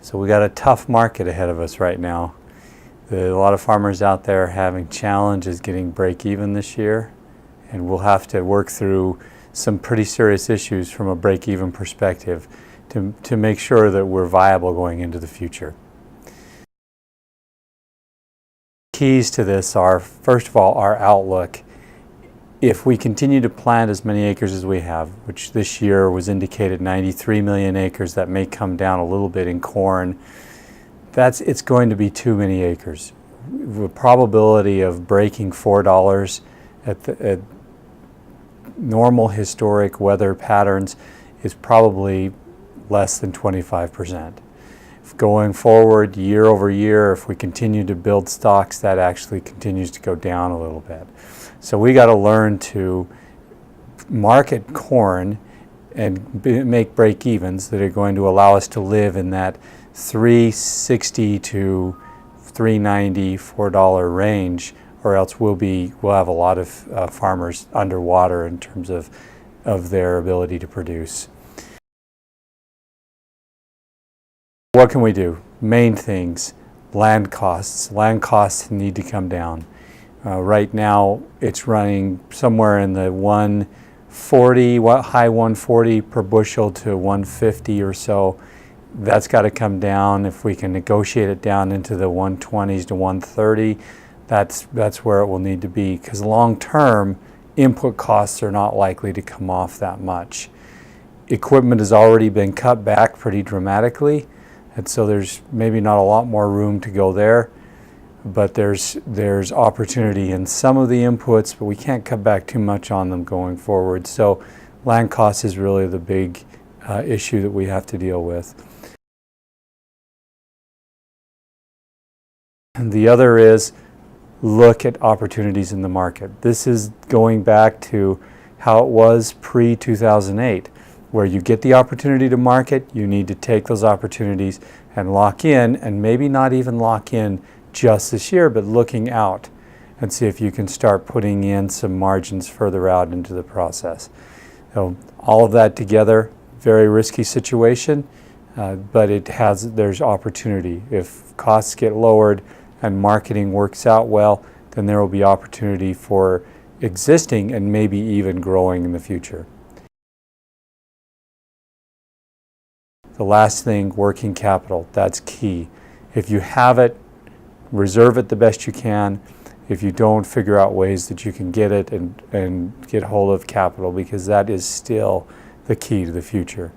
So we got a tough market ahead of us right now. A lot of farmers out there are having challenges getting break even this year, and we'll have to work through some pretty serious issues from a break even perspective to make sure that we're viable going into the future. Keys to this are, first of all, our outlook. If we continue to plant as many acres as we have, which this year was indicated 93 million acres, that may come down a little bit in corn, it's going to be too many acres. The probability of breaking $4 at normal historic weather patterns is probably less than 25%. Going forward year over year, if we continue to build stocks, that actually continues to go down a little bit. So we got to learn to market corn and make break-evens that are going to allow us to live in that $3.60 to $3.90, $4 range, or else we'll have a lot of farmers underwater in terms of their ability to produce. What can we do? Main things: land costs. Land costs need to come down. Right now, it's running somewhere in the 140, high 140 per bushel to 150 or so. That's got to come down. If we can negotiate it down into the 120s to 130, that's where it will need to be, because long term, input costs are not likely to come off that much. Equipment has already been cut back pretty dramatically, and so there's maybe not a lot more room to go there. But there's opportunity in some of the inputs, but we can't cut back too much on them going forward. So land cost is really the big issue that we have to deal with. And the other is look at opportunities in the market. This is going back to how it was pre-2008, where you get the opportunity to market, you need to take those opportunities and lock in, and maybe not even lock in just this year, but looking out and see if you can start putting in some margins further out into the process. So all of that together, very risky situation, but there's opportunity. If costs get lowered and marketing works out well, then there will be opportunity for existing and maybe even growing in the future. The last thing, working capital, that's key. If you have it, reserve it the best you can. If you don't, figure out ways that you can get it and get hold of capital, because that is still the key to the future.